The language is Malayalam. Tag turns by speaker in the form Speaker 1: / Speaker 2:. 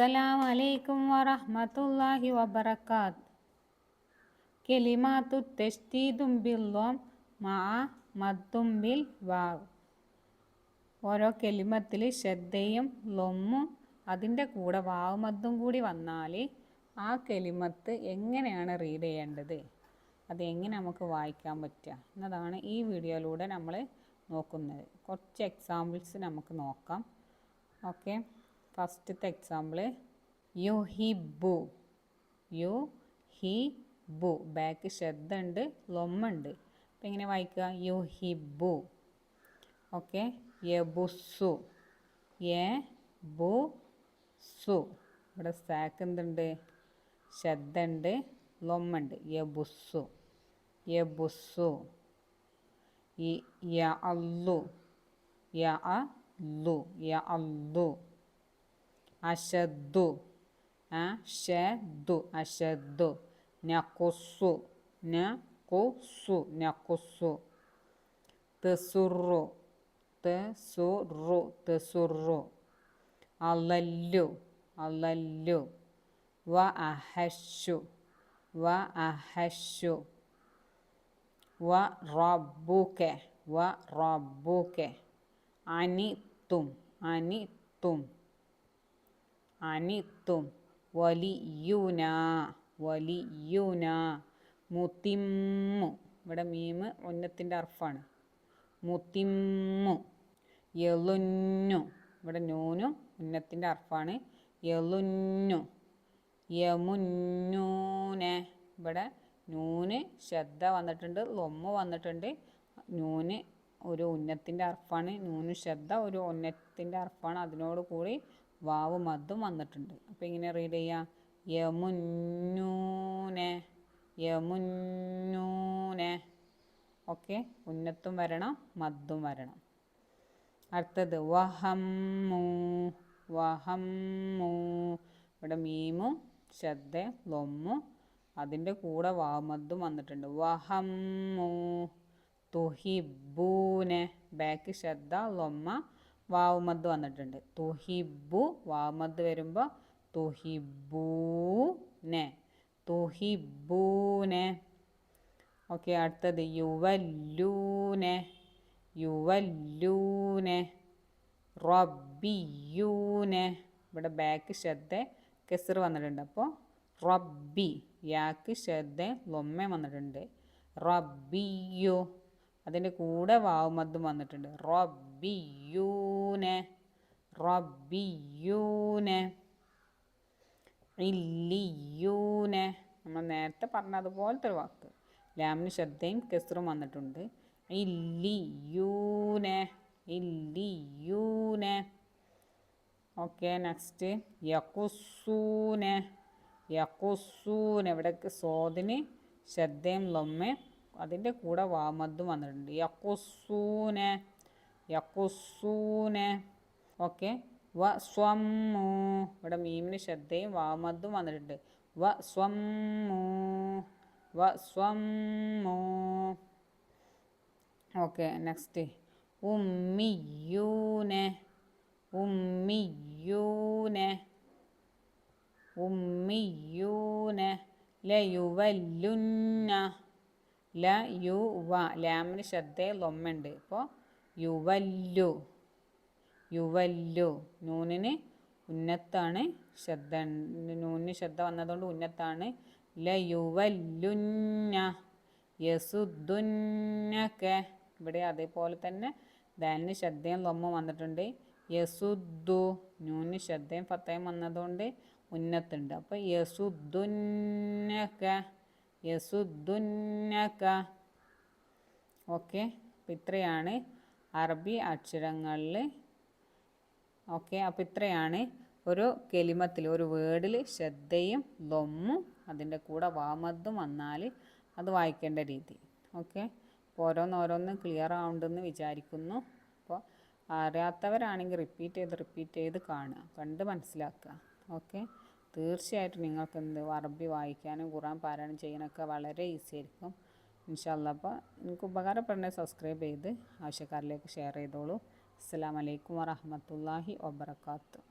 Speaker 1: അസ്സലാമു അലൈക്കും വറഹ്മത്തുള്ളാഹി വബറകാത്ത്. കെലിമാത്തു തശ്ദീദും ബിൽ-ളം മഅ മദ്ദും ബിൽ വാവ്. ഓരോ കെലിമത്തിൽ ഷദ്ദയും ലൊമ്മും അതിൻ്റെ കൂടെ വാവ് മദ്ദും കൂടി വന്നാൽ ആ കെലിമത്ത് എങ്ങനെയാണ് റീഡ് ചെയ്യേണ്ടത്, അതെങ്ങനെ നമുക്ക് വായിക്കാൻ പറ്റുക എന്നതാണ് ഈ വീഡിയോയിലൂടെ നമ്മൾ നോക്കുന്നത്. കുറച്ച് എക്സാമ്പിൾസ് നമുക്ക് നോക്കാം. ഓക്കെ, ഫസ്റ്റത്തെ എക്സാമ്പിൾ യുഹിബു. യുഹിബു ബാക്ക് ശബ്ദ ഉണ്ട്, ലൊമ്മുണ്ട്. അപ്പം എങ്ങനെ വായിക്കുക? യുഹിബു. ഓക്കെ, യബുസു. യബുസു ഇവിടെ സാക്ക് എന്തുണ്ട്? ശബ്ദ ഉണ്ട്, ലൊമ്മുണ്ട്. യബുസു. യബുസു. യഅല്ലു. യഅല്ലു. യഅല്ലു. അശദ്ദു. അശദ്ദു. അശദ്ദു. നഖുസ്സു. നഖുസ്സു. നഖുസ്സു. തസുറു. തസുറു. തസുറു. അളല്ലു. അളല്ലു. വഅഹശു. വഅഹശു. വറബ്ബുക. വറബ്ബുക. അനിത്തും. അനിത്തും. അനിത്തും. വലിയുന. വലിയുന. മുത്തിമ്മു. ഇവിടെ മീമ് ഉന്നത്തിൻ്റെ അർഫാണ്. മുത്തിമ്മു. യലുന്നു. ഇവിടെ നൂനു ഉന്നത്തിൻ്റെ അർഫാണ്. യലുന്നു. യമുന്നൂനെ. ഇവിടെ നൂന് ശബ്ദ വന്നിട്ടുണ്ട്, ലൊമ്മ വന്നിട്ടുണ്ട്. നൂന് ഒരു ഉന്നത്തിൻ്റെ അർഫാണ്. നൂന് ശബ്ദ ഒരു ഉന്നത്തിൻ്റെ അർഫാണ്. അതിനോട് കൂടി വാവ് മദ്ദും വന്നിട്ടുണ്ട്. അപ്പോൾ ഇങ്ങനെ റീഡ് ചെയ്യാം. യമുന്നൂനെ. യമുന്നൂനെ. ഓക്കെ, ഉന്നത്തും വരണം, മദ്ദും വരണം. അടുത്തത് വഹമ്മു. വഹമ്മു. ഇവിടെ മീമും ശബ്ദ ലൊമ്മും അതിൻ്റെ കൂടെ വാവ് മദ്ദും വന്നിട്ടുണ്ട്. വഹമ്മു. തുഹിബൂനെ ബാക്ക് ശബ്ദ ലൊമ്മ വാവ് മദ് വന്നിട്ടുണ്ട്. തുഹിബു വാവ് മദ് വരുമ്പോൾ തുഹിബൂനെ. തുഹിബൂനെ. ഓക്കെ, അടുത്തത് യുവല്ലൂനെ. യുവല്ലൂനെ. റബ്ബിയൂനെ. ഇവിടെ ബാക്ക് ശബ്ദ കെസർ വന്നിട്ടുണ്ട്. അപ്പോൾ റബ്ബി യാക്ക് ശബ്ദ ലൊമ്മ വന്നിട്ടുണ്ട്. റബ്ബിയു അതിൻ്റെ കൂടെ വാവ് മദ്ദും വന്നിട്ടുണ്ട്. റബ്ബിയൂനെ. റബ്ബിയൂനെ. ഇല്ലിയൂനെ. നമ്മൾ നേരത്തെ പറഞ്ഞതുപോലത്തെ ഒരു വാക്ക്. ലാമിന് ശബ്ദയും കെസറും വന്നിട്ടുണ്ട്. ഇല്ലിയൂനെ. ഇല്ലിയൂനെ. ഓക്കെ, നെക്സ്റ്റ് യഖുസ്സൂനെ. യഖുസ്സൂനെ. ഇവിടെ സോദിന് ശബ്ദയും ലൊമ്മയും അതിൻ്റെ കൂടെ വാമദ്ദും വന്നിട്ടുണ്ട്. യഖുസ്സൂനെ. യഖുസ്സൂനെ. ഓക്കെ, വസ്വമ്മു. ഇവിടെ മീമിന് ശബ്ദയും വാമദ്ദും വന്നിട്ടുണ്ട്. വസ്വമ്മു. വസ്വമ്മു. Okay, next ഉമ്മിയൂനെ. ഉമ്മിയൂനെ. ഉമ്മിയൂനെ. ലയുവല്ലുന്ന. ലയുവ ലാമിന് ശബ്ദ ലൊമ്മുണ്ട്. ഇപ്പോൾ യുവല്ലു. യുവല്ലു. നൂനിന് ഉന്നത്താണ് ശബ്ദ. നൂനിന് ശബ്ദ വന്നതുകൊണ്ട് ഉന്നത്താണ്. ലയുവല്ലുന്ന. യസുദ്ദുന്നക. ഇവിടെ അതേപോലെ തന്നെ ദാലിന് ശബ്ദയും ലൊമ്മ വന്നിട്ടുണ്ട്. യസുദ്ദു നൂനിന് ശബ്ദയും ഫത്തയും വന്നതുകൊണ്ട് ഉന്നത്തുണ്ട്. അപ്പോൾ യസുദ്ദുന്നക. യസുദ്ദുന്നക. ഓക്കെ, അപ്പോൾ ഇത്രയാണ് അറബി അക്ഷരങ്ങളിൽ. ഓക്കെ, അപ്പോൾ ഇത്രയാണ് ഒരു കെലിമത്തിൽ ഒരു വേർഡിൽ ശബ്ദയും ലൊമ്മും അതിൻ്റെ കൂടെ വാമദ്ദും വന്നാൽ അത് വായിക്കേണ്ട രീതി. ഓക്കെ, അപ്പോൾ ഓരോന്നോരോന്ന് ക്ലിയർ ആവുണ്ടെന്ന് വിചാരിക്കുന്നു. അപ്പോൾ അറിയാത്തവരാണെങ്കിൽ റിപ്പീറ്റ് ചെയ്ത് കാണുക, കണ്ട് മനസ്സിലാക്കുക. ഓക്കെ, തീർച്ചയായിട്ടും നിങ്ങൾക്ക് അറബി വായിക്കാനും ഖുർആൻ പാരായണം ചെയ്യാനൊക്കെ വളരെ ഈസി ആയിരിക്കും ഇൻഷാ അല്ലാഹ്. അപ്പോൾ നിങ്ങൾക്ക് ഉപകാരപ്പെടുന്ന സബ്സ്ക്രൈബ് ചെയ്ത് ആവശ്യക്കാരിലേക്ക് ഷെയർ ചെയ്തോളൂ. അസ്സലാമു അലൈക്കും വറഹ്മത്തുള്ളാഹി വബറകാതുഹു.